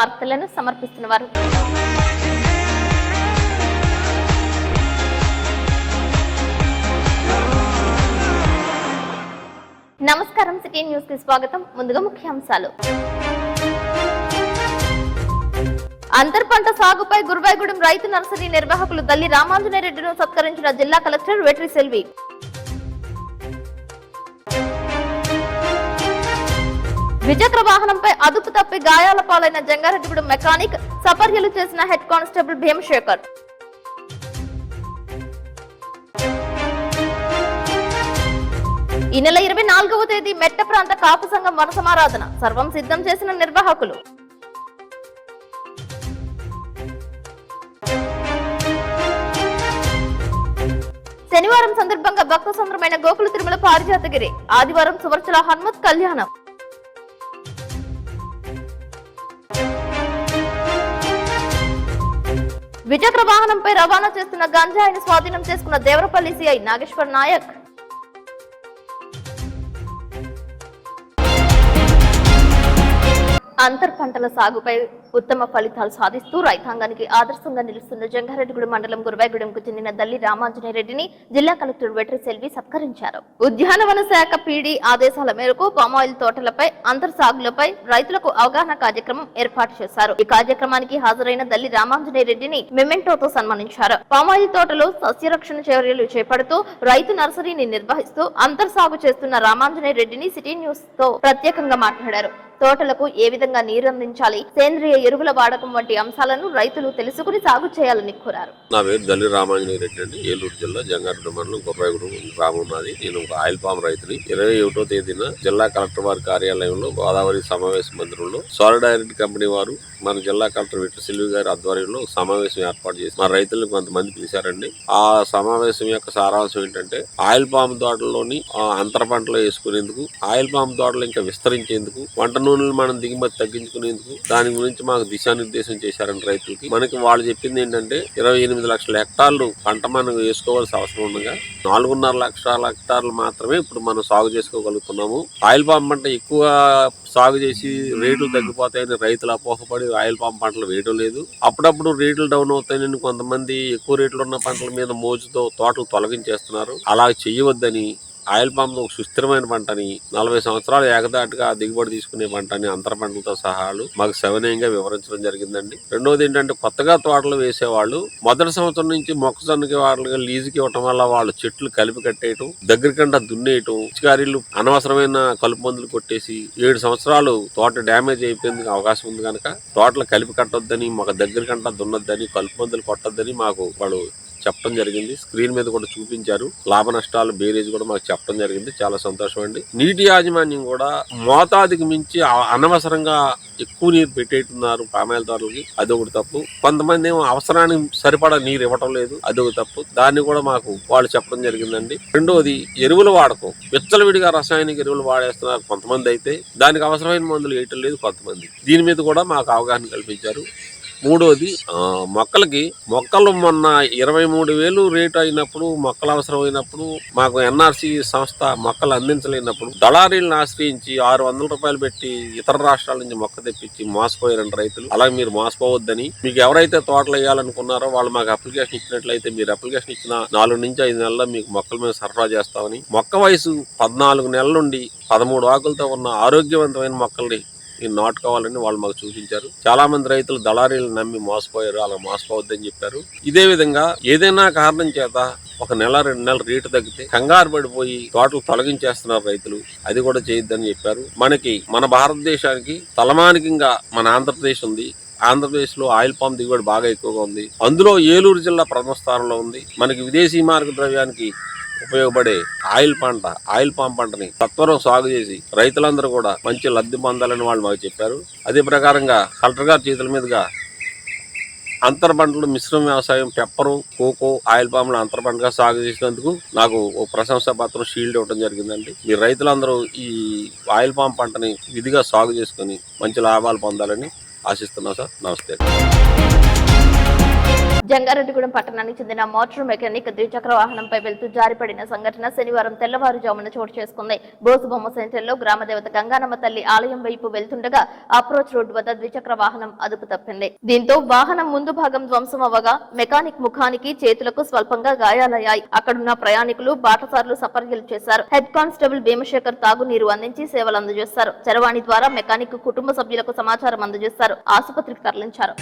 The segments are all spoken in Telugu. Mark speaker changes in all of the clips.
Speaker 1: వార్తలను సమర్పిస్తున్నవారు. నమస్కారం, సిటీ న్యూస్ కి స్వాగతం. ముందుగా ముఖ్యాంశాలు. అంతర్ పంట సాగుపై గురువాయిగూడెం రైతు నర్సరీ నిర్వాహకులు దల్లి రామాంజనేయరెడ్డిను సత్కరించిన జిల్లా కలెక్టర్ వెట్రి సెల్వి. ద్విచక్ర వాహనంపై అదుపు తప్పి గాయాల పాలైన జంగారెడ్డిగూడెం మెకానిక్, సపర్యలు చేసిన హెడ్ కానిస్టేబుల్ భీమశేఖర్. ఈ నెల 24వ తేదీ మెట్ట ప్రాంత కాపు సంఘం వనసమారాధన, సర్వం సిద్ధం చేసిన నిర్వాహకులు. శనివారం సందర్భంగా భక్త సంద్రమైన గోకుల తిరుమల పారిజాతగిరి, ఆదివారం సువర్చల హనుమత్ కళ్యాణం. ద్విచక్ర వాహనంపై రవాణా చేస్తున్న గంజాయిని స్వాధీనం చేసుకున్న దేవరపల్లి సిఐ నాగేశ్వర్ నాయక్. అంతర్ పంటల సాగుపై ఉత్తమ ఫలితాలు సాధిస్తూ రైతాంగానికి ఆదర్శంగా నిలుస్తున్న జంగారెడ్డిగూడెం మండలం గురువాయిగూడెంకు చెందిన దల్లి రామాంజనేయరెడ్డిని జిల్లా కలెక్టర్ వెట్రి సెల్వి సత్కరించారు. ఉద్యానవన శాఖ పీడీ ఆదేశాల మేరకు పామాయిల్ తోటలపై అంతర్ సాగులపై రైతులకు అవగాహన కార్యక్రమం ఏర్పాటు చేశారు. ఈ కార్యక్రమానికి హాజరైన దల్లి రామాంజనేయరెడ్డిని మెమెంటోతో సన్మానించారు. పామాయిల్ తోటలో సస్యరక్షణ చర్యలు చేపడుతూ రైతు నర్సరీని నిర్వహిస్తూ అంతర్ సాగు చేస్తున్న రామాంజనేయరెడ్డిని సిటీ న్యూస్ తో ప్రత్యేకంగా మాట్లాడారు. తోటలకు ఏ విధంగా నీరు అందించాలి, సేంద్రియ ఎరువుల వాడకం వంటి అంశాలను రైతులు తెలుసుకుని సాగు చేయాలని కోరారు.
Speaker 2: నా పేరు దల్లి రామాంజనేయరెడ్డి అండి. ఏలూరు జిల్లా జంగారెడ్డి మండలం గురువాయిగూడెం గ్రామం నాది. నేను ఒక ఆయిల్ పామ్ రైతుని. 21వ తేదీన జిల్లా కలెక్టర్ వారి కార్యాలయంలో గోదావరి సమావేశ మందిరంలో సాలిడారిటీ కంపెనీ వారు మన జిల్లా కలెక్టర్ వెట్రి సెల్వి గారి ఆధ్వర్యంలో సమావేశం ఏర్పాటు చేసి మన రైతులను కొంతమంది పిలిచారండి. ఆ సమావేశం యొక్క సారాంశం ఏంటంటే ఆయిల్ పామ్ తోటల్లోని అంతర పంటలు వేసుకునేందుకు, ఆయిల్ పామ్ తోటలు ఇంకా విస్తరించేందుకు, వంట నూనెలు మనం దిగుమతి తగ్గించుకునేందుకు దాని గురించి మాకు దిశానిర్దేశం చేశారండి రైతులకి. మనకి వాళ్ళు చెప్పింది ఏంటంటే 28 లక్షల హెక్టార్లు పంట మనం వేసుకోవాల్సిన అవసరం ఉండగా 4.5 లక్షల హెక్టార్లు మాత్రమే ఇప్పుడు మనం సాగు చేసుకోగలుగుతున్నాము. ఆయిల్ పామ్ పంట ఎక్కువ సాగు చేసి రేట్లు తగ్గిపోతాయని రైతులు అపోహపడి ఆయిల్ పామ్ పంటలు వేయడం లేదు. అప్పుడప్పుడు రేట్లు డౌన్ అవుతాయని కొంతమంది ఎక్కువ రేట్లు ఉన్న పంటల మీద మోజుతో తోటలు తొలగించేస్తున్నారు. అలా చేయవద్దని, ఆయిల్ పామ్ ఒక సుస్థిరమైన పంటని, 40 సంవత్సరాలు ఏకదాటిగా దిగుబడి తీసుకునే పంటని అంతర పంటలతో సహాలు మాకు సవినయంగా వివరించడం జరిగిందండి. రెండోది ఏంటంటే కొత్తగా తోటలు వేసేవాళ్ళు మొదటి సంవత్సరం నుంచి మొక్కజొన్నకి వాళ్ళకి లీజుకి ఇవ్వటం వల్ల వాళ్ళు చెట్లు కలిపి కట్టేయటం, దగ్గరికంట దున్నేయటం, పిచికారీలు అనవసరమైన కలుపు మందులు కొట్టేసి 7 సంవత్సరాలు తోట డ్యామేజ్ అయిపోయేందుకు అవకాశం ఉంది కనుక తోటలు కలిపి కట్టొద్దని, మాకు దగ్గరికంట దున్నొద్దని, కలుపు మందులు కొట్టొద్దని మాకు వాళ్ళు చెప్పడం జరిగింది. స్క్రీన్ మీద కూడా చూపించారు. లాభ నష్టాలు బేరేజ్ కూడా మాకు చెప్పడం జరిగింది. చాలా సంతోషం అండి. నీటి యాజమాన్యం కూడా మోతాదుకి మించి అనవసరంగా ఎక్కువ నీరు పెట్టేస్తున్నారు పామాయిల్ తోటలకి. అదొకటి తప్పు. కొంతమంది ఏమో అవసరానికి సరిపడా నీరు ఇవ్వటం లేదు, అదొక తప్పు. దాన్ని కూడా మాకు వాళ్ళు చెప్పడం జరిగిందండి. రెండోది ఎరువుల వాడకం, విచ్చలవిడిగా రసాయనిక ఎరువులు వాడేస్తున్నారు కొంతమంది, అయితే దానికి అవసరమైన మందులు వేయటం లేదు కొంతమంది. దీని మీద కూడా మాకు అవగాహన కల్పించారు. మూడోది మొక్కలు మొన్న 23,000 రేటు అయినప్పుడు, మొక్కలు అవసరమైనప్పుడు మాకు ఎన్ఆర్సీ సంస్థ మొక్కలు అందించలేనప్పుడు దళారీలను ఆశ్రయించి 600 రూపాయలు పెట్టి ఇతర రాష్ట్రాల నుంచి మొక్క తెప్పించి మోసపోయారండి రైతులు. అలాగే మీరు మోసపోవద్దని, మీకు ఎవరైతే తోటలు వేయాలనుకున్నారో వాళ్ళు మాకు అప్లికేషన్ ఇచ్చినట్లయితే మీరు అప్లికేషన్ ఇచ్చిన 4 నుంచి 5 నెలల్లో మీకు మొక్కలు మేము సరఫరా చేస్తామని, మొక్క వయసు 14 నెలల నుండి 13 ఆకులతో ఉన్న ఆరోగ్యవంతమైన మొక్కల్ని నాటుకోవాలని వాళ్ళు మాకు చూపించారు. చాలా మంది రైతులు దళారీలు నమ్మి మోసపోయారు. అలా మోసపోవద్దని చెప్పారు. ఇదే విధంగా ఏదైనా కారణం చేత 1 నెల 2 నెలలు రేటు తగ్గితే కంగారు పడిపోయి తోటలు తొలగించేస్తున్నారు రైతులు. అది కూడా చేయొద్దని చెప్పారు. మన భారతదేశానికి తలమానికంగా మన ఆంధ్రప్రదేశ్ ఉంది. ఆంధ్రప్రదేశ్ లో ఆయిల్ పామ్ దిగుబడి బాగా ఎక్కువగా ఉంది. అందులో ఏలూరు జిల్లా ప్రథమ స్థానంలో ఉంది. మనకి విదేశీ మార్గ ద్రవ్యానికి ఉపయోగపడే ఆయిల్ పామ్ పంటని సత్వరం సాగు చేసి రైతులందరూ కూడా మంచి లబ్ధి పొందాలని వాళ్ళు మాకు చెప్పారు. అదే ప్రకారంగా కలెక్టర్ గారి చేతుల మీదుగా అంతర పంటలు మిశ్రమ వ్యవసాయం, పెప్పరు, కోకో, ఆయిల్ పామ్లు అంతర పంటగా సాగు చేసినందుకు నాకు ఓ ప్రశంసా పత్రం, షీల్డ్ ఇవ్వడం జరిగిందండి. మీరు రైతులందరూ ఈ ఆయిల్ పామ్ పంటని విధిగా సాగు చేసుకుని మంచి లాభాలు పొందాలని ఆశిస్తున్నాం సార్. నమస్తే.
Speaker 1: జంగారెడ్డిగూడెం పట్టణానికి చెందిన మోటార్ మెకానిక్ ద్విచక్ర వాహనంపై వెళ్తూ జారిపడిన సంఘటన శనివారం తెల్లవారుజామున చోటు చేసుకుంది. బోసుబొమ్మ సెంటర్లో గ్రామదేవత గంగానమ్మ తల్లి ఆలయం వైపు వెళ్తుండగా అప్రోచ్ రోడ్డు వద్ద ద్విచక్ర వాహనం అదుపు తప్పింది. దీంతో వాహనం ముందు భాగం ధ్వంసం అవ్వగా మెకానిక్ ముఖానికి చేతులకు స్వల్పంగా గాయాలయ్యాయి. అక్కడున్న ప్రయాణికులు బాటసార్లు సపర్యలు చేశారు. హెడ్ కానిస్టేబుల్ భీమశేఖర్ తాగునీరు అందించి సేవలు అందజేస్తారు. చరవాణి ద్వారా మెకానిక్ కుటుంబ సభ్యులకు సమాచారం అందజేస్తారు. ఆసుపత్రికి తరలించారు.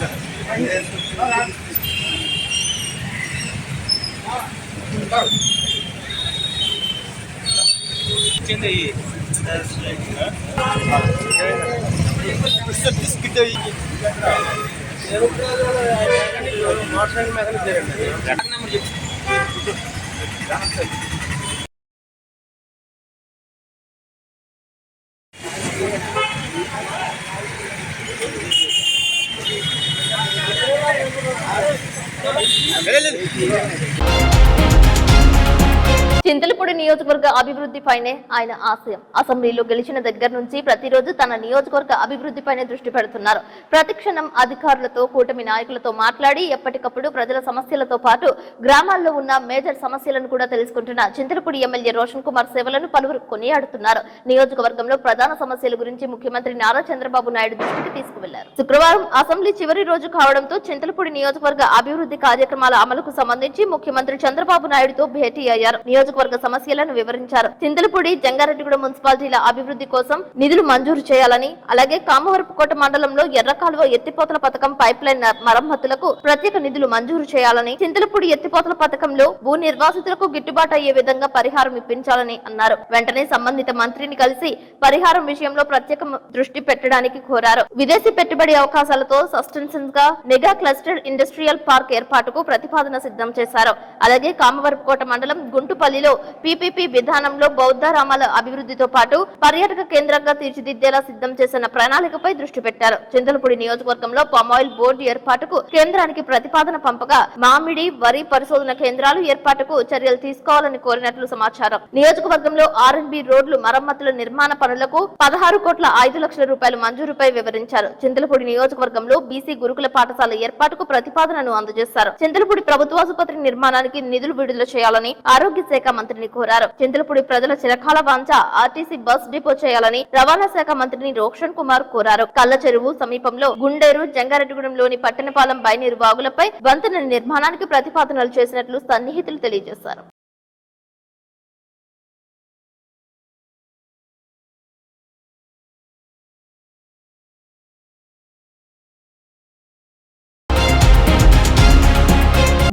Speaker 1: చింతలపూడి నియోజకవర్గ అభివృద్ధిపైనే ఆయన ఆశయం. అసెంబ్లీలో గెలిచిన దగ్గర నుంచి ప్రతిరోజు తన నియోజకవర్గ అభివృద్ధిపైనే దృష్టి పెడుతున్నారు. ప్రతిక్షణం అధికారులతో కూటమి నాయకులతో మాట్లాడి ఎప్పటికప్పుడు ప్రజల సమస్యలతో పాటు గ్రామాల్లో ఉన్న మేజర్ సమస్యలను కూడా తెలుసుకుంటున్న చింతలపూడి ఎమ్మెల్యే రోషన్ కుమార్ సేవలను పలువురు కొనియాడుతున్నారు. నియోజకవర్గంలో ప్రధాన సమస్యల గురించి ముఖ్యమంత్రి నారా చంద్రబాబు నాయుడు దృష్టికి తీసుకువెళ్లారు. శుక్రవారం అసెంబ్లీ చివరి రోజు కావడంతో చింతలపూడి నియోజకవర్గ అభివృద్ధి కార్యక్రమాల అమలుకు సంబంధించి ముఖ్యమంత్రి చంద్రబాబు నాయుడుతో భేటీ అయ్యారు. నియోజకవర్గ సమస్యలను వివరించారు. చింతలపూడి జంగారెడ్డిగూడెం మున్సిపాలిటీల అభివృద్ధి కోసం నిధులు మంజూరు చేయాలని, అలాగే కామవరపుకోట మండలంలో ఎర్రకాలువ ఎత్తిపోతల పథకం పైప్ లైన్ మరమ్మతులకు ప్రత్యేక నిధులు మంజూరు చేయాలని, చింతలపూడి ఎత్తిపోతల పథకంలో భూ నిర్వాసితులకు గిట్టుబాటు అయ్యే విధంగా పరిహారం ఇప్పించాలని అన్నారు. వెంటనే సంబంధిత మంత్రిని కలిసి పరిహారం విషయంలో ప్రత్యేక దృష్టి పెట్టడానికి కోరారు. విదేశీ పెట్టుబడి అవకాశాలతో సస్టెన్సెన్స్ గా మెగా క్లస్టర్ ఇండస్ట్రియల్ పార్క్ ఏర్పాటుకు ప్రతిపాదన సిద్ధం చేశారు. అలాగే కామవరపుకోట మండలం గుంటుపల్లిలో పీపీపీ విధానంలో బౌద్ధరామాల అభివృద్ధితో పాటు పర్యాటక కేంద్రంగా తీర్చిదిద్దేలా సిద్ధం చేసిన ప్రణాళికపై దృష్టి పెట్టారు. చింతలపూడి నియోజకవర్గంలో పామాయిల్ బోర్డు ఏర్పాటుకు కేంద్రానికి ప్రతిపాదన పంపగా మామిడి, వరి పరిశోధన కేంద్రాలు ఏర్పాటుకు చర్యలు తీసుకోవాలని కోరినట్లు సమాచారం. నియోజకవర్గంలో ఆర్ఎన్బి రోడ్లు మరమ్మతుల నిర్మాణ పనులకు 16,05,00,000 రూపాయల మంజూరుపై వివరించారు. చింతలపూడి నియోజకవర్గంలో బీసీ గురుకుల పాఠశాల ఏర్పాటుకు ప్రతిపాదనను అందజేశారు. చింతలపూడి ప్రభుత్వాసుపత్రి నిర్మాణానికి నిధులు విడుదల చేయాలని ఆరోగ్య శాఖ మంత్రిని కోరారు. చింతలపూడి ప్రజల చిరకాల వాంఛ ఆర్టీసీ బస్ డిపో చేయాలని రవాణా శాఖ మంత్రిని రోషన్ కుమార్ కోరారు. కళ్ళ చెరువు సమీపంలో గుండేరు, జంగారెడ్డిగూడెంలోని పట్టణపాలెం బైనీరు వాగులపై వంతెన నిర్మాణానికి ప్రతిపాదనలు చేసినట్లు సన్నిహితులు తెలియజేశారు.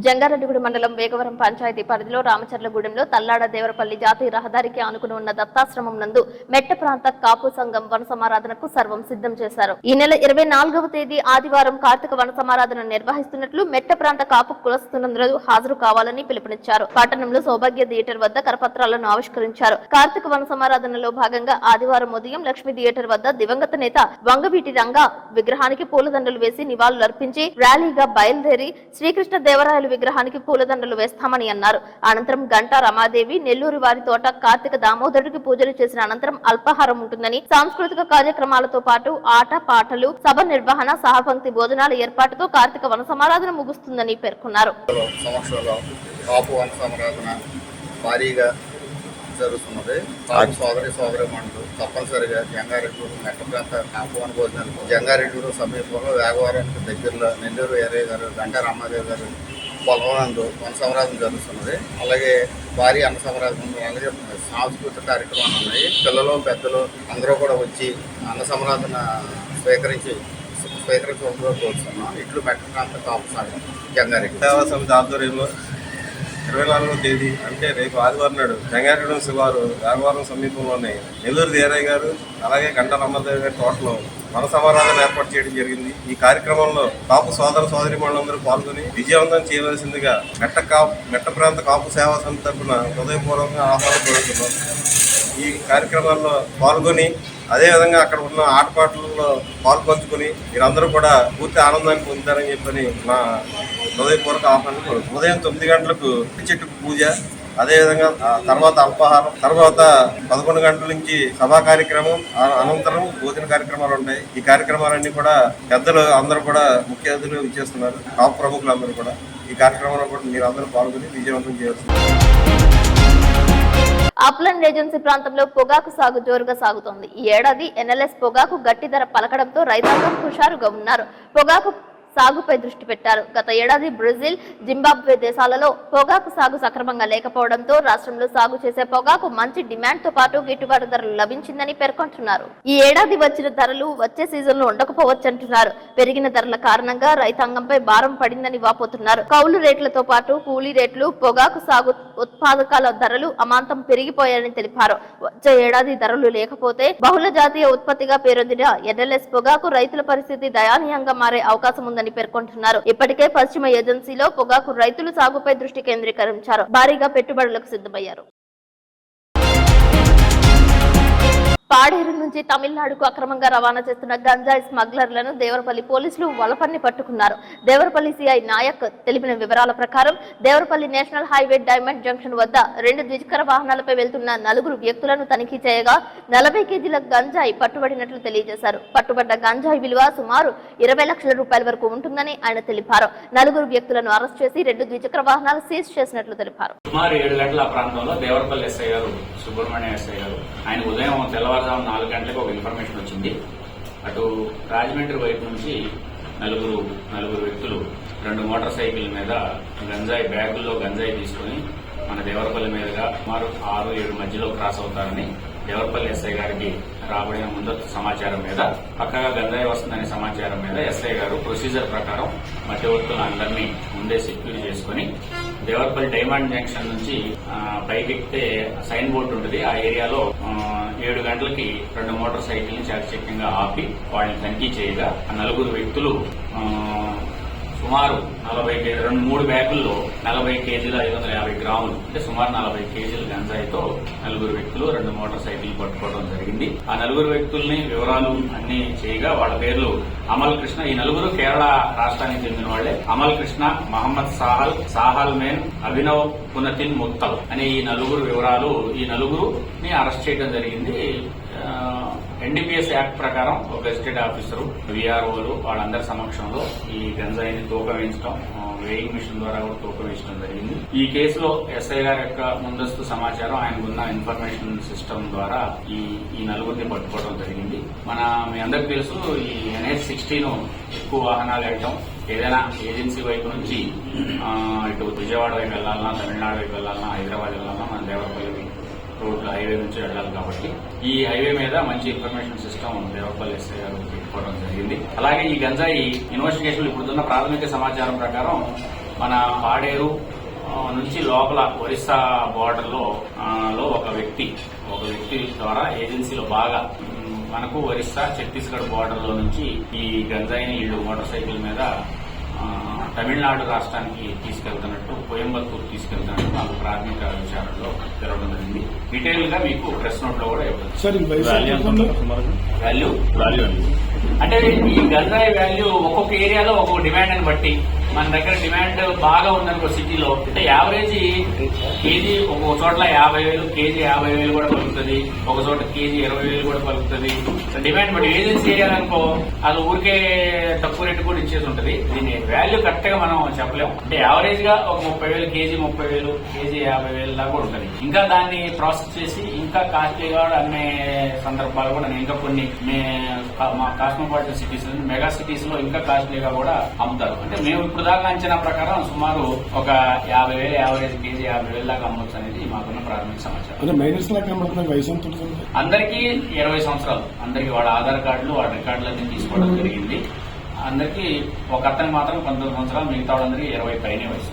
Speaker 1: జంగారెడ్డిగూడెం మండలం వేగవరం పంచాయతీ పరిధిలో రామచర్లగూడెంలో తల్లాడ దేవరపల్లి జాతీయ రహదారికి ఆనుకుని ఉన్న దత్తాశ్రమం నందు మెట్ట ప్రాంత కాపు సంఘం వన సమారాధనకు సర్వం సిద్ధం చేశారు. ఈ నెల 24వ తేదీ ఆదివారం కార్తీక వన సమారాధన నిర్వహిస్తున్నట్లు మెట్ట ప్రాంత కాపు కులస్తులందరూ హాజరు కావాలని పిలుపునిచ్చారు. పట్టణంలో సౌభాగ్య థియేటర్ వద్ద కరపత్రాలను ఆవిష్కరించారు. కార్తీక వన సమారాధనలో భాగంగా ఆదివారం ఉదయం లక్ష్మీ థియేటర్ వద్ద దివంగత నేత వంగవీటి రంగా విగ్రహానికి పూలదండలు వేసి నివాళులర్పించి ర్యాలీగా బయలుదేరి శ్రీకృష్ణ దేవరాయలు విగ్రహానికి పూలదండలు వేస్తామని అన్నారు. అనంతరం గంటా రమాదేవి, నెల్లూరు వారి తోట కార్తీక దామోదరుడికి పూజలు చేసిన అనంతరం అల్పాహారం ఉంటుందని, సాంస్కృతిక కార్యక్రమాలతో పాటు ఆట పాటలు, సభ నిర్వహణ, సహపంక్తి భోజనాల ఏర్పాటుతో కార్తీక వన సమారాధన ముగుస్తుందని పేర్కొన్నారు.
Speaker 3: జరుగుతున్నది. సోదరి సోదరిమణులు తప్పనిసరిగా జంగారెడ్డిగూడెం మెట్ట ప్రాంత కాపువన భోజనాలు జంగారెడ్డిగూడెం సమీపంలో వేగవరానికి దగ్గరలో నెల్లూరు ఏరే గారు, గంటా రమాదేవి గారు పొలవనందు వన సమారాధన జరుగుతున్నది. అలాగే భారీ అన్న సమారాధన, అలాగే సాంస్కృతిక కార్యక్రమాలు ఉన్నాయి. పిల్లలు పెద్దలు అందరూ కూడా వచ్చి అన్న సమారాధన స్వీకరించడంలో కోరుతున్నాం. ఇట్లు మెట్ట ప్రాంత కాపు సంఘం జంగారెడ్డి
Speaker 4: సేవా సమితి ఆధ్వర్యంలో 24వ తేదీ అంటే రేపు ఆదివారం నాడు జంగారెడ్డిగూడెం శివారు వేగవరం సమీపంలోని నెల్లూరు దేరయ్య గారు, అలాగే గంటా రమాదేవి గారి తోటలో వన సమారాధన ఏర్పాటు చేయడం జరిగింది. ఈ కార్యక్రమంలో కాపు సోదర సోదరిమణులందరూ పాల్గొని విజయవంతం చేయవలసిందిగా మెట్ట ప్రాంత కాపు సేవా సమితి తరఫున హృదయపూర్వకంగా ఆహ్వానం కోరుతున్నాం. ఈ కార్యక్రమాల్లో పాల్గొని అదేవిధంగా అక్కడ ఉన్న ఆటపాటలలో పాల్పంచుకొని మీరందరూ కూడా పూర్తి ఆనందాన్ని పొందుతారని చెప్పని నా హృదయపూర్వక ఆహ్వానం కోరుతున్నాం. ఉదయం 9 గంటలకు చెట్టుకు పూజ, అదేవిధంగా తర్వాత అల్పాహారం, తర్వాత 11 గంటల నుంచి సభా కార్యక్రమం, అనంతరం భోజన కార్యక్రమాలు ఉంటాయి. ఈ కార్యక్రమాలన్నీ కూడా పెద్దలు అందరూ కూడా ముఖ్య అతిథులు ఇచ్చేస్తున్నారు, కాపు ప్రముఖులు అందరూ కూడా. ఈ కార్యక్రమంలో కూడా మీరందరూ పాల్గొని విజయవంతం చేయాల్సింది.
Speaker 1: అప్లాండ్ ఏజెన్సీ ప్రాంతంలో పొగాకు సాగు జోరుగా సాగుతోంది. ఈ ఏడాది ఎన్ఎల్ఎస్ పొగాకు గట్టి ధర పలకడంతో రైతాంగం హుషారుగా ఉన్నారు. పొగాకు సాగుపై దృష్టి పెట్టారు. గత ఏడాది బ్రెజిల్, జింబాబ్వే దేశాలలో పొగాకు సాగు సక్రమంగా లేకపోవడంతో రాష్ట్రంలో సాగు చేసే పొగాకు మంచి డిమాండ్ తో పాటు గిట్టుబాటు ధరలు లభించిందని పేర్కొంటున్నారు. ఈ ఏడాది వచ్చిన ధరలు వచ్చే సీజన్ లో ఉండకపోవచ్చంటున్నారు. పెరిగిన ధరల కారణంగా రైతాంగంపై భారం పడిందని వాపోతున్నారు. కౌలు రేట్లతో పాటు కూలీ రేట్లు, పొగాకు సాగు ఉత్పాదకాల ధరలు అమాంతం పెరిగిపోయాయని తెలిపారు. వచ్చే ఏడాది ధరలు లేకపోతే బహుళ జాతీయ ఉత్పత్తిగా పేరొందిన ఎన్ఎల్ఎస్ పొగాకు రైతుల పరిస్థితి దయానీయంగా మారే అవకాశం ఉందని పేర్కొంటున్నారు. ఇప్పటికే పశ్చిమ ఏజెన్సీలో పొగాకు రైతులు సాగుపై దృష్టి కేంద్రీకరించారు. భారీగా పెట్టుబడులకు సిద్ధమయ్యారు. పాడేరు నుంచి తమిళనాడుకు అక్రమంగా రవాణా చేస్తున్న గంజాయి స్మగ్లర్లను దేవరపల్లి పోలీసులు వలపన్ని పట్టుకున్నారు. దేవరపల్లి సిఐ నాయక్ తెలిపిన వివరాల ప్రకారం Devarapalli national highway diamond junction వద్ద 2 ద్విచక్ర వాహనాలపై వెళ్తున్న 4 వ్యక్తులను తనిఖీ చేయగా 40 కేజీల గంజాయి పట్టుబడినట్లు తెలియజేశారు. పట్టుబడ్డ గంజాయి విలువ సుమారు 20 లక్షల రూపాయల వరకు ఉంటుందని ఆయన తెలిపారు. 4 వ్యక్తులను అరెస్ట్ చేసి 2 ద్విచక్ర వాహనాలు సీజ్ చేసినట్లు తెలిపారు.
Speaker 5: సుమారు 7 గంటల ప్రాంతంలో దేవరపల్లి ఎస్ఐ గారు సుబ్రహ్మణ్య ఎస్ఐ గారు ఆయన ఉదయం తెల్లవారుజాము 4 గంటలకు ఒక ఇన్ఫర్మేషన్ వచ్చింది. అటు రాజమండ్రి వైపు నుంచి నలుగురు వ్యక్తులు 2 మోటార్ సైకిల్ మీద గంజాయి బ్యాగుల్లో గంజాయి తీసుకుని మన దేవరపల్లి మీదుగా సుమారు 6-7 మధ్యలో క్రాస్ అవుతారని దేవరపల్లి ఎస్ఐ గారికి రాబడిన ముందస్తు సమాచారం మీద పక్కగా గంజాయి వస్తుందనే సమాచారం మీద ఎస్ఐ గారు ప్రొసీజర్ ప్రకారం మధ్యవర్తులను అందరినీ ముందే సెక్యూర్ చేసుకుని దేవరపల్లి డైమండ్ జంక్షన్ నుంచి పైకి ఎక్కితే సైన్ బోర్డు ఉంటుంది. ఆ ఏరియాలో 7 గంటలకి 2 మోటార్ సైకిల్ ని చాకచక్యంగా ఆపి వాళ్ళని తనిఖీ చేయగా ఆ 4 వ్యక్తులు సుమారు 3 బ్యాగుల్లో 40 కేజీల 550 గ్రాములు అంటే సుమారు 40 కేజీల గంజాయితో 4 వ్యక్తులు 2 మోటార్ సైకిల్ పట్టుకోవడం జరిగింది. ఆ 4 వ్యక్తుల్ని వివరాలు అన్ని చేయగా వాళ్ళ పేర్లు అమల్ కృష్ణ. ఈ 4 కేరళ రాష్ట్రానికి చెందిన వాళ్లే. అమల్ కృష్ణ, మహమ్మద్ సాహల్ మేన్, అభినవ్ పునతిన్ ముత్తల్ అనే ఈ 4 వివరాలు ఈ 4ని అరెస్ట్ చేయడం జరిగింది. ఎన్డీపీఎస్ యాక్ట్ ప్రకారం ఒక గెజిటెడ్ ఆఫీసరు, వీఆర్ఓలు వాళ్ళందరి సమక్షంలో ఈ గంజాయిని తూకం వేయించడం, వేయింగ్ మిషన్ ద్వారా కూడా తూకం వేయించడం జరిగింది. ఈ కేసులో ఎస్ఐ గారి యొక్క ముందస్తు సమాచారం, ఆయనకున్న ఇన్ఫర్మేషన్ సిస్టమ్ ద్వారా ఈ 4ని పట్టుకోవడం జరిగింది. మీ అందరికి తెలుసు, ఈ NH-16 ఎక్కువ వాహనాలు వెళ్ళటం, ఏదైనా ఏజెన్సీ వైపు నుంచి ఇటు విజయవాడ వైపు వెళ్లాలన్నా, తమిళనాడు వైపు వెళ్లాలన్నా, హైదరాబాద్ వెళ్లాలన్నా మన దేవరపల్లి రోడ్లు హైవే నుంచి వెళ్ళాలి. కాబట్టి ఈ హైవే మీద మంచి ఇన్ఫర్మేషన్ సిస్టమ్ దేవరపల్లి ఎస్ఐ గారు పెట్టుకోవడం జరిగింది. అలాగే ఈ గంజాయి ఇన్వెస్టిగేషన్ ఇప్పుడున్న ప్రాథమిక సమాచారం ప్రకారం మన పాడేరు నుంచి లోపల ఒరిస్సా బోర్డర్ లో ఒక వ్యక్తి ద్వారా ఏజెన్సీలో బాగా మనకు ఒరిస్సా ఛత్తీస్గఢ్ బోర్డర్ లో నుంచి ఈ గంజాయిని వీళ్ళు మోటార్ సైకిల్ మీద తమిళనాడు రాష్ట్రానికి తీసుకెళ్తున్నట్టు, కోయంబత్తూరు తీసుకెళ్తున్నట్టు నాకు ప్రాథమిక విచారణలో తెలవడం జరిగింది. డీటెయిల్ గా మీకు ప్రెస్ నోట్ లో కూడా వాల్యూ అంటే ఈ గంజాయి వాల్యూ ఒక్కొక్క ఏరియాలో ఒక్కొక్క డిమాండ్ అని బట్టి మన దగ్గర డిమాండ్ బాగా ఉందనుకో సిటీలో అంటే యావరేజ్ కేజీ ఒక చోట్ల 50,000, కేజీ 50,000 కూడా పలుకుతుంది, ఒక చోట కేజీ 20,000 కూడా పలుకుతుంది. డిమాండ్ బట్టి ఏజెన్సీ ఏరియా అనుకో అది ఊరికే తక్కువ రేటు కూడా ఇచ్చేసి ఉంటుంది. దీని వాల్యూ కరెక్ట్ గా మనం చెప్పలేము. అంటే యావరేజ్ గా ఒక 30,000 కేజీ, 30,000 కేజీ 50,000 దాకా కూడా ఉంటుంది. ఇంకా దాన్ని ప్రాసెస్ చేసి ఇంకా కాస్ట్లీగా అమ్మే సందర్భాలు కూడా ఇంకా కొన్ని మా కాస్మోపాలిటన్ సిటీస్, మెగా సిటీస్ లో ఇంకా కాస్ట్లీగా కూడా అమ్ముతారు. అంటే మేము ఇప్పుడు దాకా అంచనా ప్రకారం సుమారు ఒక 50,000 యావరేజ్ కేజీ 50,000 దాకా అమ్మొచ్చు అనేది మాకున్న ప్రాథమిక సమాచారం. అందరికీ 20 సంవత్సరాలు, అందరికీ వాళ్ళ ఆధార్ కార్డులు, వాళ్ళ రికార్డులన్నీ తీసుకోవడం జరిగింది. అందరికీ ఒక అతనికి మాత్రం 19 సంవత్సరాలు, మిగతా వాళ్ళందరికీ 20 పైనే వయసు.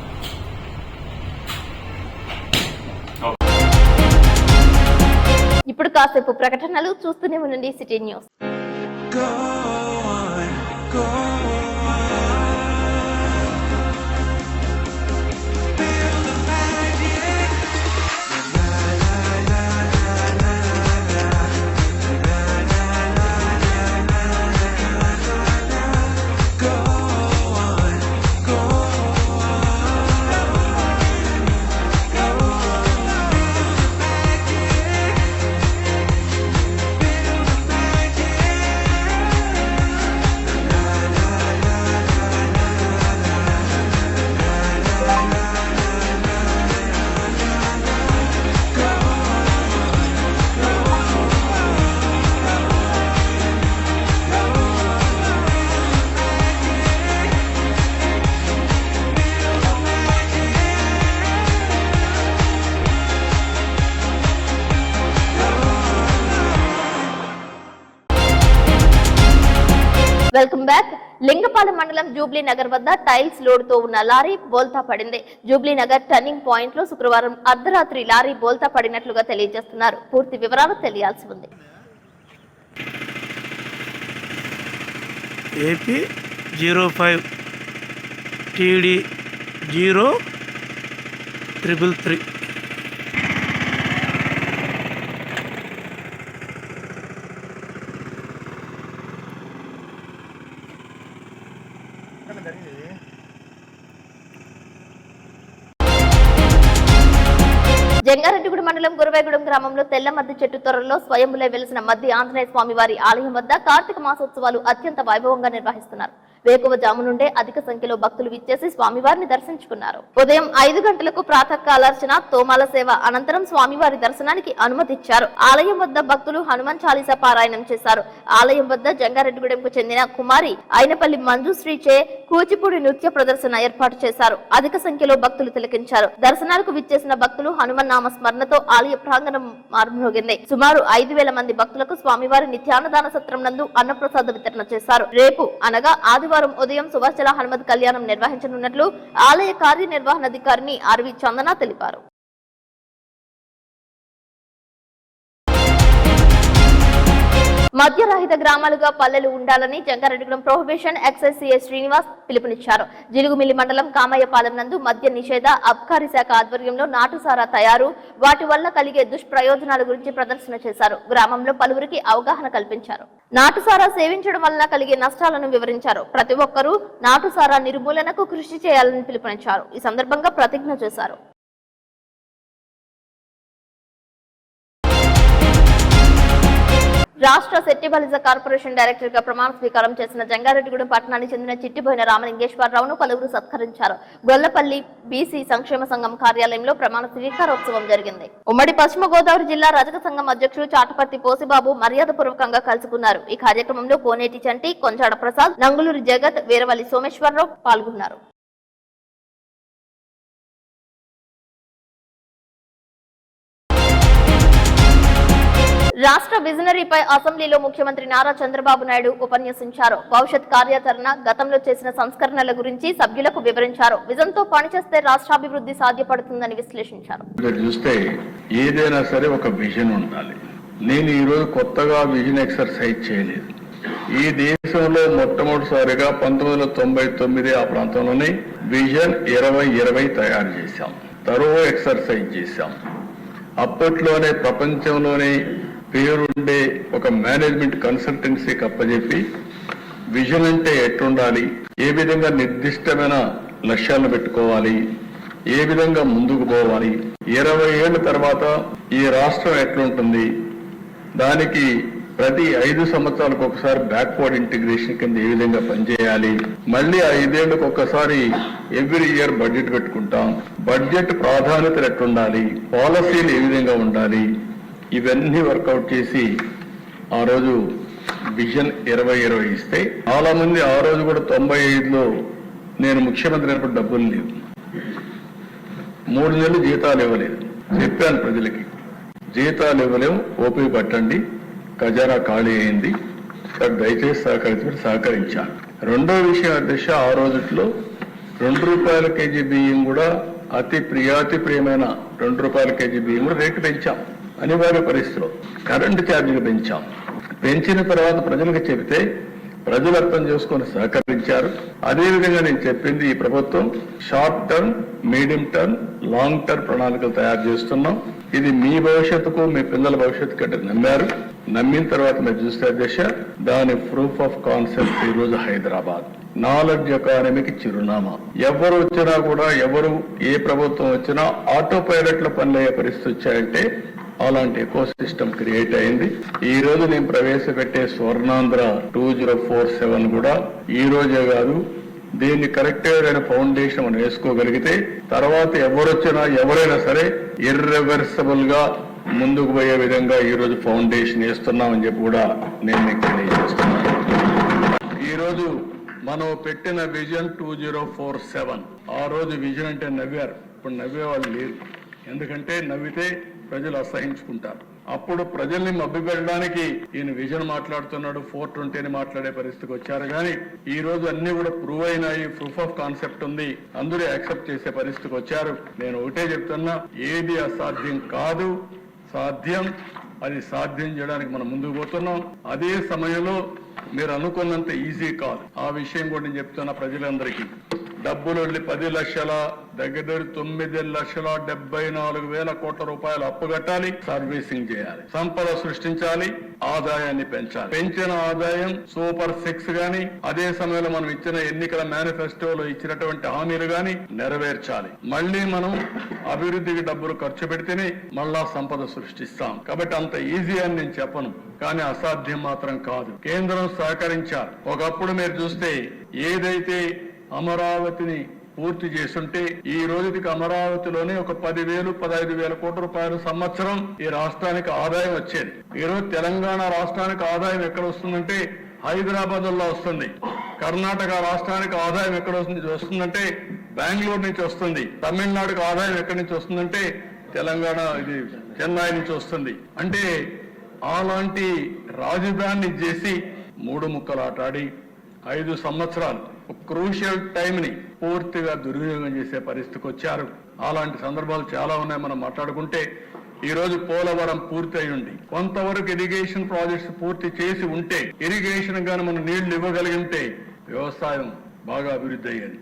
Speaker 1: ఇప్పుడు కాసేపు ప్రకటనలు చూస్తూనే ఉండండి city news. Welcome back. Lingapalem మండలం జూబ్లీ నగర్ వద్ద టైల్స్ లోడ్తో ఉన్న లారీ బోల్తా పడింది. జూబ్లీ నగర్ టర్నింగ్ పాయింట్ లో శుక్రవారం అర్ధరాత్రి లారీ బోల్తా పడినట్లుగా తెలియజేస్తున్నారు. పూర్తి వివరాలు తెలియాల్సి ఉంది.
Speaker 6: AP 05 TD 0333.
Speaker 1: జంగారెడ్డిగూడెం మండలం గురవాయిగూడెం గ్రామంలో తెల్ల మద్ది చెట్టు త్వరలో స్వయంభులై వెలిసిన మద్ది ఆంజనేయ స్వామి వారి ఆలయం వద్ద కార్తీక మాసోత్సవాలు అత్యంత వైభవంగా నిర్వహిస్తున్నారు. వేకువజాము నుండే అధిక సంఖ్యలో భక్తులు విచ్చేసి స్వామివారిని దర్శించుకున్నారు. ఉదయం 5 గంటలకు ప్రాతకాలార్చన, తోమాల సేవ అనంతరం స్వామివారి దర్శనానికి అనుమతిచ్చారు. ఆలయం వద్ద భక్తులు హనుమాన్ చాలీసా పారాయణం చేశారు. ఆలయం వద్ద జంగారెడ్డిగూడెంకు చెందిన కుమారి అయినపల్లి మంజుశ్రీచే కూచిపూడి నృత్య ప్రదర్శన ఏర్పాటు చేశారు. అధిక సంఖ్యలో భక్తులు తిలకించారు. దర్శనాలకు విచ్చేసిన భక్తులు హనుమన్ నామ స్మరణతో ఆలయ ప్రాంగణం మార్మోగింది. సుమారు 5,000 మంది భక్తులకు స్వామివారి నిత్యాన్నదాన సత్రం నందు అన్నప్రసాద వితరణ చేశారు. రేపు అనగా ఆదివారం ఉదయం సుభాషల హనుమద్ కళ్యాణం నిర్వహించనున్నట్లు ఆలయ కార్యనిర్వహణాధికారిని ఆర్వి చందన తెలిపారు. మద్యరహిత గ్రామాలుగా పల్లెలు ఉండాలని Jangareddygudem prohibition excise CI Srinivas పిలుపునిచ్చారు. జిలుగుమిల్లి మండలం కామయ్యపాలెం నందు మద్య నిషేధ అబ్కారీ శాఖ ఆధ్వర్యంలో నాటుసారా తయారు, వాటి వల్ల కలిగే దుష్ప్రయోజనాల గురించి ప్రదర్శన చేశారు. గ్రామంలో పలువురికి అవగాహన కల్పించారు. నాటుసారా సేవించడం వలన కలిగే నష్టాలను వివరించారు. ప్రతి ఒక్కరూ నాటుసారా నిర్మూలనకు కృషి చేయాలని పిలుపునిచ్చారు. ఈ సందర్భంగా ప్రతిజ్ఞ చేశారు. రాష్ట్ర సెట్టిబలిజ కార్పొరేషన్ డైరెక్టర్ గా ప్రమాణ స్వీకారం చేసిన జంగారెడ్డిగూడెం పట్టణానికి చెందిన చిట్టిబోయిన రామలింగేశ్వరరావును పలువురు సత్కరించారు. గొల్లపల్లి బీసీ సంక్షేమ సంఘం కార్యాలయంలో ప్రమాణ స్వీకారోత్సవం జరిగింది. ఉమ్మడి పశ్చిమ గోదావరి జిల్లా రజక సంఘం అధ్యక్షులు చాటపర్తి పోసిబాబు మర్యాదపూర్వకంగా కలుసుకున్నారు. ఈ కార్యక్రమంలో కోనేటి చంటి, కొంచాడ ప్రసాద్, నంగులూరి జగత్, వీరవల్లి సోమేశ్వరరావు పాల్గొన్నారు. రాష్ట్ర విజనరీపై అసెంబ్లీలో ముఖ్యమంత్రి నారా చంద్రబాబు నాయుడు ఉపన్యసించారు. భవిష్యత్ కార్యాచరణ, గతంలో చేసిన సంస్కరణల గురించి సభ్యులకు వివరించారు. విజన్తో పనిచేస్తే రాష్ట్రాభివృద్ధి సాధ్యపడుతుందని విశ్లేషించారు.
Speaker 7: చూస్తే ఏదైనా సరే ఒక విజన్ ఉండాలి. నేను ఈరోజు కొత్తగా విజన్ ఎక్సర్సైజ్ చేయలేదు. ఈ దేశంలో మొట్టమొదటిసారిగా 1999 ఆ ప్రాంతంలోనే విజన్ 2020 తయారు చేశాం. తరువాత ఎక్సర్సైజ్ చేశాం. అప్పట్లోనే ప్రపంచంలోనే పేరుండే ఒక మేనేజ్మెంట్ కన్సల్టెన్సీకి అప్పచెప్పి విజన్ అంటే ఎట్లుండాలి, ఏ విధంగా నిర్దిష్టమైన లక్ష్యాలను పెట్టుకోవాలి, ఏ విధంగా ముందుకు పోవాలి, 20 ఏళ్ల తర్వాత ఈ రాష్ట్రం ఎట్లుంటుంది, దానికి ప్రతి 5 సంవత్సరాలకు ఒకసారి బ్యాక్వర్డ్ ఇంటిగ్రేషన్ కింద ఏ విధంగా పనిచేయాలి, మళ్ళీ 5 ఏళ్లకు ఒకసారి ఎవ్రీ ఇయర్ బడ్జెట్ పెట్టుకుంటాం, బడ్జెట్ ప్రాధాన్యతలు ఎట్లుండాలి, పాలసీలు ఏ విధంగా ఉండాలి, ఇవన్నీ వర్కౌట్ చేసి ఆ రోజు విజన్ 2020 ఇస్తే చాలా మంది ఆ రోజు కూడా 95లో నేను ముఖ్యమంత్రి అయినప్పుడు డబ్బులు లేవు, 3 నెలలు జీతాలు ఇవ్వలేదు. చెప్పాను ప్రజలకి, జీతాలు ఇవ్వలేము, ఓపిక పట్టండి, ఖజానా ఖాళీ అయింది, దయచేసి సహకరించాను. రెండో విషయం అధ్యక్ష, ఆ రోజుట్లో ₹2 కేజీ బియ్యం కూడా అతి ప్రియమైన ₹2 కేజీ బియ్యం కూడా రేటు పెంచాం. అనివార్య పరిస్థితిలో కరెంటు ఛార్జీలు పెంచాం. పెంచిన తర్వాత ప్రజలకు చెబితే ప్రజలు అర్థం చేసుకొని సహకరించారు. అదేవిధంగా నేను చెప్పింది, ఈ ప్రభుత్వం short term, medium term, long term ప్రణాళికలు తయారు చేస్తున్నాం. ఇది మీ భవిష్యత్తుకు, మీ పిల్లల భవిష్యత్తు కంటే నమ్మారు. నమ్మిన తర్వాత మీరు చూస్తే అధ్యక్ష, దాని ప్రూఫ్ ఆఫ్ కాన్సెప్ట్ ఈ రోజు హైదరాబాద్ నాలెడ్జ్ ఎకానమీకి చిరునామా. ఎవరు వచ్చినా కూడా, ఎవరు ఏ ప్రభుత్వం వచ్చినా ఆటో పైలట్ లో పనులయ్యే పరిస్థితి వచ్చాయంటే అలాంటి ఎకో సిస్టమ్ క్రియేట్ అయింది. ఈ రోజు నేను ప్రవేశపెట్టే స్వర్ణాంధ్ర 2047 కూడా ఈ రోజే కాదు, దీన్ని కరెక్ట్ అయిన ఫౌండేషన్ మనం వేసుకోగలిగితే తర్వాత ఎవరొచ్చినా ఎవరైనా సరే ఇర్రివర్సిబుల్ గా ముందుకు పోయే విధంగా ఈ రోజు ఫౌండేషన్ వేస్తున్నామని చెప్పి కూడా నేను మీకు తెలియజేస్తున్నాను. ఈ రోజు మనం పెట్టిన విజన్ 2047, ఆ రోజు విజన్ అంటే నవ్వారు, ఇప్పుడు నవ్వే వాళ్ళు లేరు. ఎందుకంటే నవ్వితే ప్రజలు అసహించుకుంటారు. అప్పుడు ప్రజల్ని మభ్యపెట్టడానికి ఈయన విజన్ మాట్లాడుతున్నాడు, 420 అని మాట్లాడే పరిస్థితికి వచ్చారు. కానీ ఈ రోజు అన్ని కూడా ప్రూవ్ అయినాయి, ప్రూఫ్ ఆఫ్ కాన్సెప్ట్ ఉంది, అందరూ యాక్సెప్ట్ చేసే పరిస్థితికి వచ్చారు. నేను ఒకటే చెప్తున్నా, ఏది అసాధ్యం కాదు, సాధ్యం. అది సాధ్యం చేయడానికి మనం ముందుకు పోతున్నాం. అదే సమయంలో మీరు అనుకున్నంత ఈజీ కాదు. ఆ విషయం కూడా నేను చెప్తున్నా ప్రజలందరికీ. డబ్బులు 10 లక్షల దగ్గర 9,74,000 కోట్ల రూపాయలు అప్పు కట్టాలి, సర్వీసింగ్ చేయాలి, సంపద సృష్టించాలి, ఆదాయాన్ని పెంచాలి. పెంచిన ఆదాయం సూపర్ 6 గాని, అదే సమయంలో మనం ఇచ్చిన ఎన్నికల మేనిఫెస్టోలో ఇచ్చినటువంటి హామీలు గాని నెరవేర్చాలి. మళ్ళీ మనం అభివృద్ధికి డబ్బులు ఖర్చు పెడితేనే మళ్ళా సంపద సృష్టిస్తాం. కాబట్టి అంత ఈజీ అని నేను చెప్పను, కానీ అసాధ్యం మాత్రం కాదు. కేంద్రం సహకరించాలి. ఒకప్పుడు మీరు చూస్తే ఏదైతే అమరావతిని పూర్తి చేస్తుంటే ఈ రోజుకి అమరావతిలోనే ఒక 10,000, 15,000 కోట్ల రూపాయలు సంవత్సరం ఈ రాష్ట్రానికి ఆదాయం వచ్చేది. ఈరోజు తెలంగాణ రాష్ట్రానికి ఆదాయం ఎక్కడ వస్తుందంటే హైదరాబాద్ లో వస్తుంది. కర్ణాటక రాష్ట్రానికి ఆదాయం ఎక్కడ వస్తుందంటే బెంగళూరు నుంచి వస్తుంది. తమిళనాడుకి ఆదాయం ఎక్కడి నుంచి వస్తుందంటే తెలంగాణ ఇది చెన్నై నుంచి వస్తుంది. అంటే అలాంటి రాజధాని చేసి 3 ముక్కలాటాడి 5 సంవత్సరాలు క్రూషియల్ టైంని పూర్తిగా దుర్వినియోగం చేసే పరిస్థితికి వచ్చారు. అలాంటి సందర్భాలు చాలా ఉన్నాయి. మనం మాట్లాడుకుంటే ఈ రోజు పోలవరం పూర్తి అయి ఉండి కొంతవరకు ఇరిగేషన్ ప్రాజెక్ట్స్ పూర్తి చేసి ఉంటే, ఇరిగేషన్ గాని మనం నీళ్లు ఇవ్వగలిగి ఉంటే వ్యవసాయం బాగా అభివృద్ధి అయ్యేది.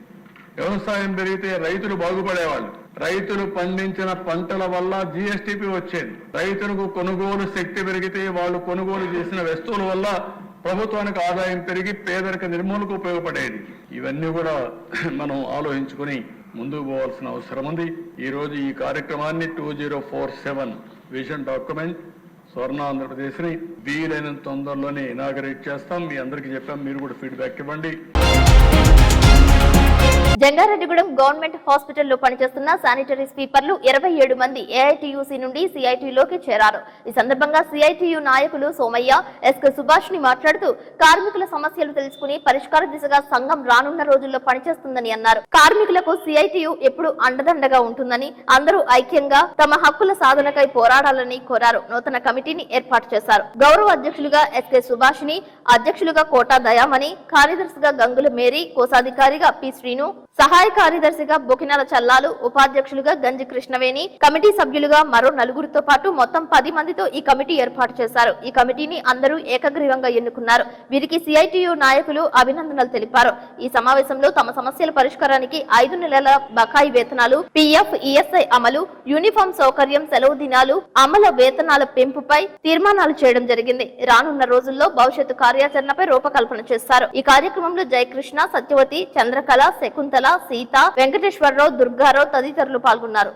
Speaker 7: వ్యవసాయం పెరిగితే రైతులు బాగుపడేవాళ్ళు. రైతులు పండించిన పంటల వల్ల జిఎస్టిపి వచ్చేది. రైతులకు కొనుగోలు శక్తి పెరిగితే వాళ్ళు కొనుగోలు చేసిన వస్తువుల వల్ల ప్రభుత్వానికి ఆదాయం పెరిగి పేదరిక నిర్మూలనకు ఉపయోగపడేది. ఇవన్నీ కూడా మనం ఆలోచించుకుని ముందుకు పోవాల్సిన అవసరం ఉంది. ఈ రోజు ఈ కార్యక్రమాన్ని 2047 విజన్ డాక్యుమెంట్ స్వర్ణ ఆంధ్రప్రదేశ్ ని వీలైనంత తొందరలోనే ఇనాగరేట్ చేస్తాం. మీ అందరికీ చెప్పాం, మీరు కూడా ఫీడ్బ్యాక్ ఇవ్వండి.
Speaker 1: జంగారెడ్డిగూడెం గవర్నమెంట్ హాస్పిటల్లో పనిచేస్తున్న శానిటరీ స్వీపర్లు 27 మంది ఏఐటీయూసీ నుండి సిఐటిలోకి చేరారు. ఈ సందర్భంగా సిఐటియు నాయకులు సోమయ్య, ఎస్కే సుభాష్ ని మాట్లాడుతూ కార్మికుల సమస్యలు తెలుసుకుని పరిష్కార దిశగా సంఘం రానున్న రోజుల్లో పనిచేస్తుందని అన్నారు. కార్మికులకు సిఐటియు ఎప్పుడు అండదండగా ఉంటుందని, అందరూ ఐక్యంగా తమ హక్కుల సాధనకై పోరాడాలని కోరారు. నూతన కమిటీని ఏర్పాటు చేశారు. గౌరవ అధ్యక్షులుగా ఎస్కే సుభాష్ ని, అధ్యక్షులుగా కోటా దయామణి, కార్యదర్శిగా గంగుల మేరీ, కోశాధికారిగా పి శ్రీను, సహాయ కార్యదర్శిగా బొకినాల చల్లాలు, ఉపాధ్యక్షులుగా గంజి కృష్ణవేణి, కమిటీ సభ్యులుగా మరో 4గురితో పాటు మొత్తం 10 మందితో ఈ కమిటీ ఏర్పాటు చేశారు. ఈ కమిటీని అందరూ ఏకగ్రీవంగా ఎన్నుకున్నారు. వీరికి సిఐటియు నాయకులు అభినందనలు తెలిపారు. ఈ సమావేశంలో తమ సమస్యల పరిష్కారానికి 5 నెలల బకాయి వేతనాలు, పిఎఫ్, ఈఎస్ఐ అమలు, యూనిఫామ్ సౌకర్యం, సెలవు దినాలు అమలు, వేతనాల పెంపుపై తీర్మానాలు చేయడం జరిగింది. రానున్న రోజుల్లో భవిష్యత్తు కార్యాచరణపై రూపకల్పన చేస్తారు. ఈ కార్యక్రమంలో జయకృష్ణ, సత్యవతి, చంద్రకళ, శకుంతల, సీత, వెంకటేశ్వరరావు, దుర్గారావు తదితరులు పాల్గొన్నారు.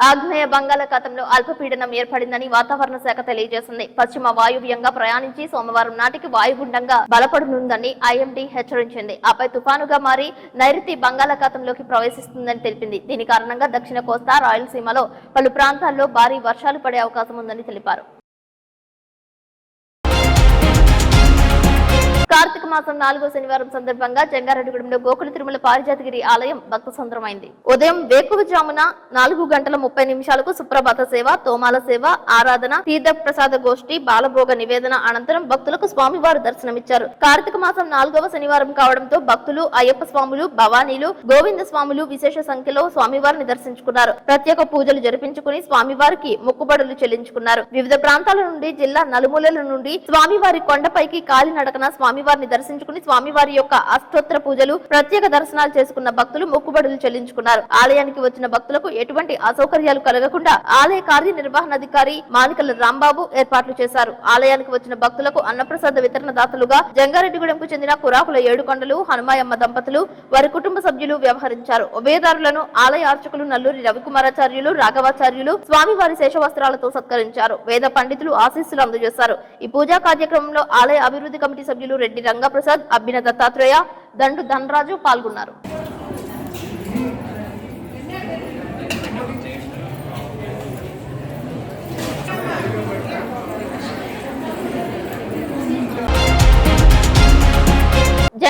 Speaker 1: ఆగ్నేయ బంగాళాఖాతంలో అల్పపీడనం ఏర్పడిందని వాతావరణ శాఖ తెలియజేసింది. పశ్చిమ వాయువ్యంగా ప్రయాణించి సోమవారం నాటికి వాయుగుండంగా బలపడనుందని ఐఎండీ హెచ్చరించింది. ఆపై తుఫానుగా మారి నైరుతి బంగాళాఖాతంలోకి ప్రవేశిస్తుందని తెలిపింది. దీని కారణంగా దక్షిణ కోస్తా, రాయలసీమలో పలు ప్రాంతాల్లో భారీ వర్షాలు పడే అవకాశం ఉందని తెలిపారు. కార్తీక మాసం 4వ శనివారం సందర్భంగా జంగారెడ్డిగూడెంలో గోకుల తిరుమల పారిజాతగిరి ఆలయం భక్త సంద్రమైంది. ఉదయం వేకువజామున 4:30 సుప్రభాత సేవ, తోమాల సేవ, ఆరాధన, తీర్థ ప్రసాద గోష్ఠి, బాలభోగ నివేదన అనంతరం భక్తులకు స్వామివారు దర్శనమిచ్చారు. కార్తీక మాసం 4వ శనివారం కావడంతో భక్తులు, అయ్యప్ప స్వాములు, భవానీలు, గోవింద స్వాములు విశేష సంఖ్యలో స్వామివారిని దర్శించుకున్నారు. ప్రత్యేక పూజలు జరిపించుకుని స్వామివారికి మొక్కుబడులు చెల్లించుకున్నారు. వివిధ ప్రాంతాల నుండి, జిల్లా నలుమూలల నుండి స్వామివారి కొండపైకి కాలినడకన స్వామివారిని దర్శించుకుని స్వామివారి యొక్క అష్టోత్తర పూజలు, ప్రత్యేక దర్శనాలు చేసుకున్న భక్తులు మొక్కుబడులు చెల్లించుకున్నారు. ఆలయానికి వచ్చిన భక్తులకు ఎటువంటి అసౌకర్యాలు కలగకుండా ఆలయ కార్యనిర్వహణాధికారి మానికల రాంబాబు ఏర్పాట్లు చేశారు. ఆలయానికి వచ్చిన భక్తులకు అన్నప్రసాద వితరణ దాతలుగా జంగారెడ్డిగూడెంకు చెందిన కురాకుల ఏడుకొండలు హనుమాయమ్మ దంపతులు, వారి కుటుంబ సభ్యులు వ్యవహరించారు. ఉభయదారులను ఆలయ అర్చకులు నల్లూరి రవికుమారాచార్యులు, రాఘవాచార్యులు స్వామివారి శేషవస్త్రాలతో సత్కరించారు. వేద పండితులు ఆశీస్సులు అందజేశారు. ఈ పూజా కార్యక్రమంలో ఆలయ అభివృద్ధి కమిటీ సభ్యులు రెడ్డి రంగప్రసాద్, అబ్బిన దత్తాత్రేయ, దండు ధనరాజు పాల్గొన్నారు.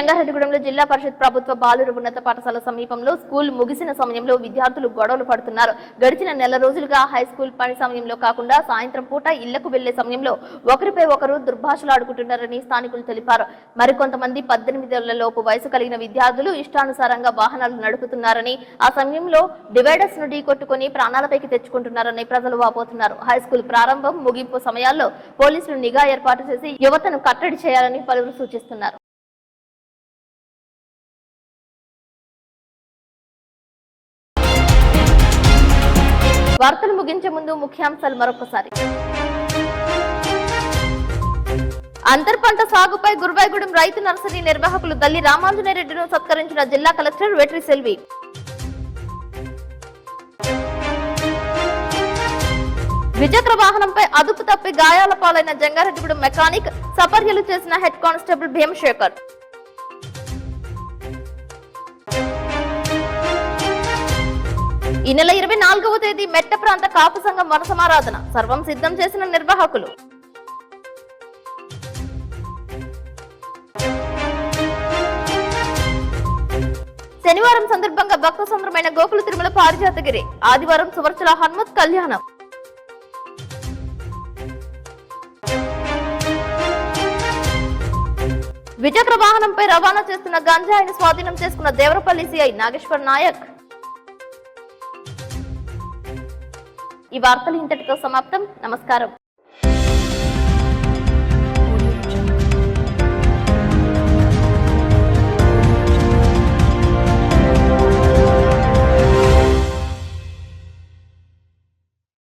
Speaker 1: జంగారెడ్డిగూడెంలో జిల్లా పరిషత్ ప్రభుత్వ బాలుర ఉన్నత పాఠశాల సమీపంలో స్కూల్ ముగిసిన సమయంలో విద్యార్థులు గొడవలు పడుతున్నారు. గడిచిన నెల రోజులుగా హై స్కూల్ పని సమయంలో కాకుండా సాయంత్రం పూట ఇళ్లకు వెళ్లే సమయంలో ఒకరిపై ఒకరు దుర్భాషలాడుకుంటున్నారని స్థానికులు తెలిపారు. మరికొంతమంది 18 ఏళ్ల లోపు వయసు కలిగిన విద్యార్థులు ఇష్టానుసారంగా వాహనాలు నడుపుతున్నారని, ఆ సమయంలో డివైడర్స్ ను ఢీకొట్టుకుని ప్రాణాలపైకి తెచ్చుకుంటున్నారని ప్రజలు వాపోతున్నారు. హై స్కూల్ ప్రారంభం ముగింపు సమయాల్లో పోలీసులు నిఘా ఏర్పాటు చేసి యువతను కట్టడి చేయాలని పలువురు సూచిస్తున్నారు. వార్తలు ముగించే ముందు ముఖ్యాంశాలు మరొకసారి. అంతర్పంట సాగుపై గురువాగూడెం రైతు నర్సరీ నిర్వాహకులు దల్లి రామాంజనేయ రెడ్డిను సత్కరించిన జిల్లా కలెక్టర్ వెట్రి సెల్వి. ద్విచక్ర వాహనంపై అదుపు తప్పి గాయాల పాలైన జంగారెడ్డిగూడెం మెకానిక్, సపర్యలు చేసిన హెడ్ కానిస్టేబుల్ భీమశేఖర్. ఈ నెల 24వ తేదీ మెట్ట ప్రాంత కాపు సంఘం వనసమారాధన, సర్వం సిద్ధం చేసిన నిర్వాహకులు. శనివారం సందర్భంగా భక్త సంద్రమైన గోకుల తిరుమల పారిజాతగిరి, ఆదివారం సువర్చల హనుమత్ కళ్యాణం. ద్విచక్ర వాహనంపై రవాణా చేస్తున్న గంజాయిని స్వాధీనం చేసుకున్న దేవరపల్లి సిఐ నాగేశ్వర్ నాయక్. ఈ వార్తలు ఇంతటితో సమాప్తం. నమస్కారం.